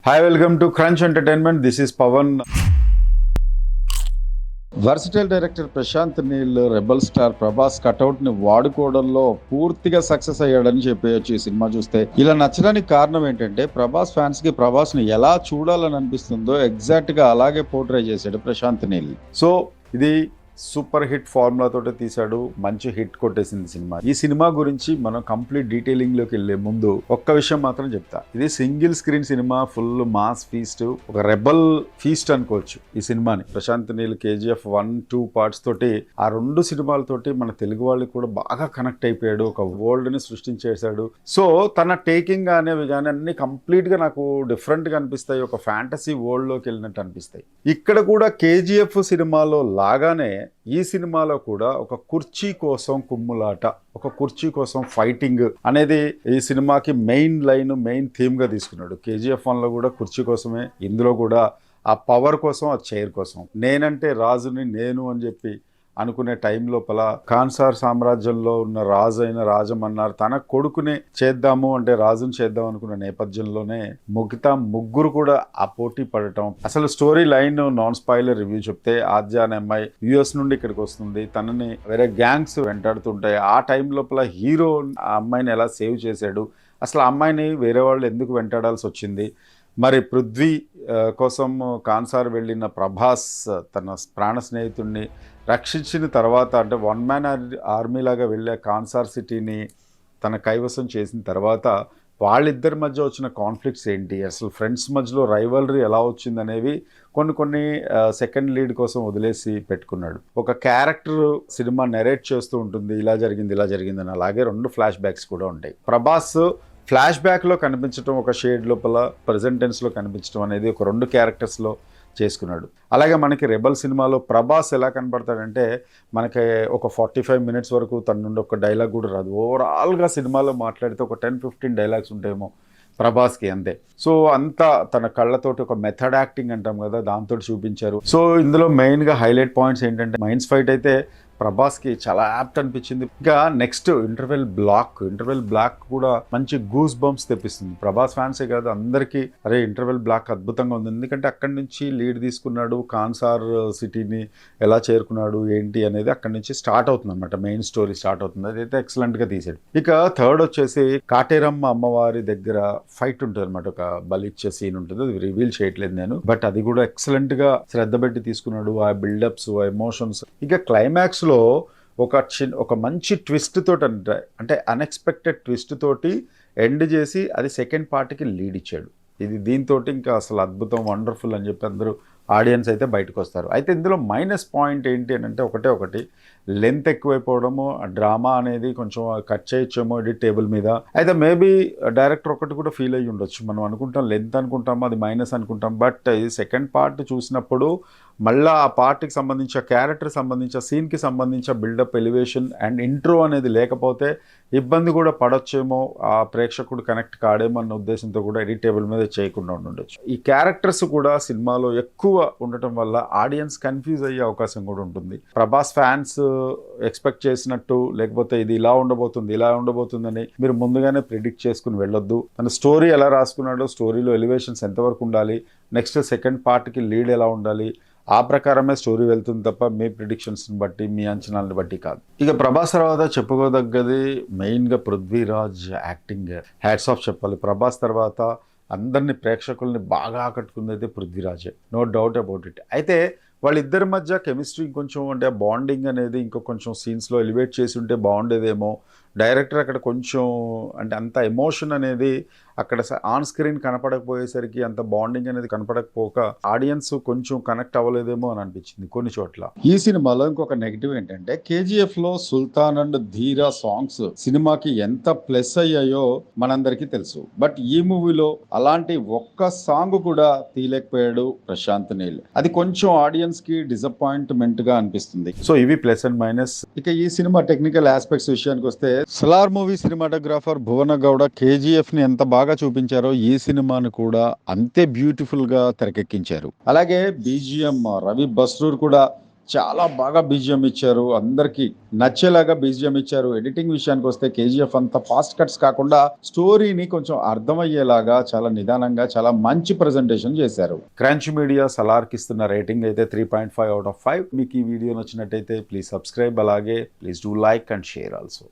Hi, welcome to crunch entertainment. This is Pavan. Versatile director Prashanth Neel rebel star Prabhas cutout ని వాడుకోవడంలో పూర్తిగా success అయ్యాడని చెప్పేయచ్చు. ఈ సినిమా చూస్తే ఇలా నచ్చడానికి కారణం ఏంటంటే ప్రభాస్ ఫ్యాన్స్ కి ప్రభాస్ ని ఎలా చూడాలని అనిపిస్తుందో ఎగ్జాక్ట్ గా అలాగే పోర్ట్రే చేశాడు ప్రశాంత్ నీల్. సో ఇది సూపర్ హిట్ ఫార్ములా తోటే తీశాడు, మంచి హిట్ కొట్టేసింది సినిమా. ఈ సినిమా గురించి మనం కంప్లీట్ డీటెయిలింగ్ లోకి వెళ్లే ముందు ఒక్క విషయం మాత్రం చెప్తా. ఇది single screen cinema, full mass feast, ఒక రెబల్ ఫీస్ట్ అనుకోవచ్చు ఈ సినిమాని. ప్రశాంత్ నీల్ KGF 1-2 పార్ట్స్ తోటి, ఆ రెండు సినిమాలతోటి మన తెలుగు వాళ్ళకి కూడా బాగా కనెక్ట్ అయిపోయాడు, ఒక వరల్డ్ ని సృష్టించేశాడు. సో తన టేకింగ్ అనేవి కానీ అన్ని కంప్లీట్ గా నాకు డిఫరెంట్ గా అనిపిస్తాయి, ఒక ఫ్యాంటసీ వరల్డ్ లోకి వెళ్ళినట్టు అనిపిస్తాయి. ఇక్కడ కూడా KGF సినిమాలో లాగానే ఈ సినిమాలో కూడా ఒక కుర్చీ కోసం కుమ్ములాట, ఒక కుర్చీ కోసం ఫైటింగ్ అనేది ఈ సినిమాకి మెయిన్ లైన్, మెయిన్ థీమ్ గా తీసుకున్నాడు. KGF 1లో కూడా కుర్చీ కోసమే, ఇందులో కూడా ఆ పవర్ కోసం, ఆ చైర్ కోసం. నేనంటే రాజుని నేను అని చెప్పి అనుకునే టైం లోపల కాన్సార్ సామ్రాజ్యంలో ఉన్న రాజు అయిన రాజమన్నారు తన కొడుకునే చేద్దాము అంటే రాజుని చేద్దాం అనుకున్న నేపథ్యంలోనే మిగతా ముగ్గురు కూడా ఆ పోటీ పడటం. అసలు story line non spoiler review చెప్తే, ఆద్య అనే అమ్మాయి US నుండి ఇక్కడికి వస్తుంది, తనని వేరే గ్యాంగ్స్ వెంటాడుతుంటాయి. ఆ టైం లోపల హీరో ఆ అమ్మాయిని ఎలా సేవ్ చేశాడు, అసలు ఆ అమ్మాయిని వేరే వాళ్ళు ఎందుకు వెంటాడాల్సి వచ్చింది, మరి పృథ్వీ కోసం కాన్సార్ వెళ్ళిన ప్రభాస్ తన ప్రాణ స్నేహితుడిని రక్షించిన తర్వాత, అంటే వన్ మ్యాన్ ఆర్మీ లాగా వెళ్ళే కాన్సార్ సిటీని తన కైవసం చేసిన తర్వాత వాళ్ళిద్దరి మధ్య వచ్చిన కాన్ఫ్లిక్ట్స్ ఏంటి, అసలు ఫ్రెండ్స్ మధ్యలో రైవలరీ ఎలా వచ్చింది అనేవి కొన్ని సెకండ్ లీడ్ కోసం వదిలేసి పెట్టుకున్నాడు. ఒక క్యారెక్టర్ సినిమా నెరేట్ చేస్తూ ఉంటుంది, ఇలా జరిగింది ఇలా జరిగిందని. అలాగే 2 ఫ్లాష్ బ్యాక్స్ కూడా ఉంటాయి. ప్రభాస్ ఫ్లాష్ బ్యాక్లో కనిపించడం, ఒక షేడ్ లోపల ప్రజెంట్ టెన్స్లో కనిపించడం అనేది ఒక 2 క్యారెక్టర్స్లో చేసుకున్నాడు. అలాగే మనకి రెబల్ సినిమాలో ప్రభాస్ ఎలా కనపడతాడంటే, మనకి ఒక 45 మినిట్స్ వరకు తన నుండి ఒక డైలాగ్ కూడా రాదు. ఓవరాల్గా సినిమాలో మాట్లాడితే ఒక 10-15 డైలాగ్స్ ఉంటాయేమో ప్రభాస్కి, అంతే. సో అంతా తన కళ్ళతోటి ఒక మెథడ్ యాక్టింగ్ అంటాం కదా, దాంతో చూపించారు. సో ఇందులో మెయిన్గా హైలైట్ పాయింట్స్ ఏంటంటే, మైన్స్ ఫైట్ అయితే ప్రభాస్కి చాలా యాప్ట్ అనిపించింది. ఇంకా నెక్స్ట్ ఇంటర్వెల్ బ్లాక్ కూడా మంచి గూస్ బంప్స్ తెప్పిస్తుంది. ప్రభాస్ ఫ్యాన్సే కాదు అందరికీ, అరే ఇంటర్వెల్ బ్లాక్ అద్భుతంగా ఉంది, ఎందుకంటే అక్కడి నుంచి లీడ్ తీసుకున్నాడు, కాన్సార్ సిటీని ఎలా చేరుకున్నాడు ఏంటి అనేది అక్కడి నుంచి స్టార్ట్ అవుతుంది అనమాట, మెయిన్ స్టోరీ స్టార్ట్ అవుతుంది. అదైతే ఎక్సలెంట్గా తీసాడు. ఇక థర్డ్ వచ్చేసి కాటేరమ్మ అమ్మవారి దగ్గర ఫైట్ ఉంటుంది అనమాట, ఒక బలిచ్చే సీన్ ఉంటుంది, అది రివీల్ చేయట్లేదు నేను, బట్ అది కూడా ఎక్సలెంట్గా శ్రద్ధ పెట్టి తీసుకున్నాడు, ఆ బిల్డప్స్, ఆ ఎమోషన్స్. ఇక క్లైమాక్స్ లో ఒక మంచి ట్విస్ట్ తోటి, అంటే అన్ఎక్స్పెక్టెడ్ ట్విస్ట్ తోటి ఎండ్ చేసి అది సెకండ్ పార్ట్కి లీడ్ ఇచ్చాడు. ఇది దీంతో ఇంకా అసలు అద్భుతం, వండర్ఫుల్ అని చెప్పి అందరూ ఆడియన్స్ అయితే బయటకు వస్తారు. అయితే ఇందులో మైనస్ పాయింట్ ఏంటి అని అంటే, ఒకటి లెంత్ ఎక్కువైపోవడము, డ్రామా అనేది కొంచెం కట్ చేయొచ్చేమో ఎడిట్ టేబుల్ మీద. అయితే మేబీ డైరెక్టర్ ఒకటి కూడా ఫీల్ అయ్యి ఉండొచ్చు. మనం అనుకుంటాం లెంత్ అనుకుంటాము, అది మైనస్ అనుకుంటాం, బట్ ఇది సెకండ్ పార్ట్ చూసినప్పుడు మళ్ళీ ఆ పార్ట్కి సంబంధించి, ఆ క్యారెక్టర్ సంబంధించి, ఆ సీన్కి సంబంధించి బిల్డప్, ఎలివేషన్ అండ్ ఇంట్రో అనేది లేకపోతే ఇబ్బంది కూడా పడొచ్చేమో, ఆ ప్రేక్షకుడు కనెక్ట్ కాడేమో అన్న ఉద్దేశంతో కూడా ఎడిట్ టేబుల్ మీద చేయకుండా ఉండొచ్చు. ఈ క్యారెక్టర్స్ కూడా సినిమాలో ఎక్కువ ఉండటం వల్ల ఆడియన్స్ కన్ఫ్యూజ్ అయ్యే అవకాశం కూడా ఉంటుంది. ప్రభాస్ ఫ్యాన్స్ ఎక్స్పెక్ట్ చేసినట్టు, లేకపోతే ఇది ఇలా ఉండబోతుందని మీరు ముందుగానే ప్రిడిక్ట్ చేసుకుని వెళ్ళొద్దు. తన స్టోరీ ఎలా రాసుకున్నాడో, స్టోరీలో ఎలివేషన్స్ ఎంతవరకు ఉండాలి, నెక్స్ట్ సెకండ్ పార్ట్కి లీడ్ ఎలా ఉండాలి, ఆ ప్రకారమే స్టోరీ వెళ్తుంది తప్ప మీ ప్రిడిక్షన్స్ని బట్టి, మీ అంచనాలను బట్టి కాదు. ఇక ప్రభాస్ తర్వాత చెప్పుకోదగ్గది మెయిన్గా పృథ్వీరాజ్ యాక్టింగ్ హ్యాట్స్ ఆఫ్ చెప్పాలి. ప్రభాస్ తర్వాత అందరినీ ప్రేక్షకుల్ని బాగా ఆకట్టుకుంది అయితే పృథ్వీరాజే, నో డౌట్ అబౌట్ ఇట్. అయితే వాళ్ళిద్దరి మధ్య కెమిస్ట్రీ కొంచెం, అంటే బాండింగ్ అనేది ఇంకో కొంచెం సీన్స్లో ఎలివేట్ చేసి ఉంటే బాగుండేదేమో. డైరెక్టర్ అక్కడ కొంచెం, అంటే అంత ఎమోషన్ అనేది అక్కడ ఆన్ స్క్రీన్ కనపడకపోయేసరికి, అంత బాండింగ్ అనేది కనపడకపోక ఆడియన్స్ కొంచెం కనెక్ట్ అవ్వలేదేమో అని అనిపించింది కొన్ని చోట్ల. ఈ సినిమాలో ఇంకొక నెగిటివ్ ఏంటంటే, KGF లో సుల్తాన్ అండ్ ధీరా సాంగ్స్ సినిమాకి ఎంత ప్లస్ అయ్యాయో మనందరికీ తెలుసు, బట్ ఈ మూవీలో అలాంటి ఒక్క సాంగ్ కూడా తీయలేకపోయాడు ప్రశాంత్ నీల్. అది కొంచెం ఆడియన్స్ కి డిసప్పాయింట్మెంట్ గా అనిపిస్తుంది. సో ఇవి ప్లస్ అండ్ మైనస్. ఇక ఈ సినిమా టెక్నికల్ ఆస్పెక్ట్స్ విషయానికి వస్తే, సలార్ మూవీ సినిమాటోగ్రాఫర్ భువన గౌడ KGF ని ఎంత బాగా చూపించారో ఈ సినిమాను కూడా అంతే బ్యూటిఫుల్ గా తెరకెక్కించారు. అలాగే BGM రవి బస్రూర్ కూడా చాలా బాగా బీజిఎం ఇచ్చారు. అందరికి నచ్చేలాగా బీజిఎం ఇచ్చారు. ఎడిటింగ్ విషయానికి వస్తే కేజీఎఫ్ అంత ఫాస్ట్ కట్స్ కాకుండా స్టోరీని కొంచెం అర్థమయ్యేలాగా చాలా నిదానంగా చాలా మంచి ప్రెజెంటేషన్ చేశారు. క్రంచ్ మీడియా సలార్కి ఇస్తున్న రేటింగ్ అయితే 3.5 out of 5. మీకు ఈ వీడియో నచ్చినట్టయితే ప్లీజ్ సబ్స్క్రైబ్, అలాగే please do like and share also.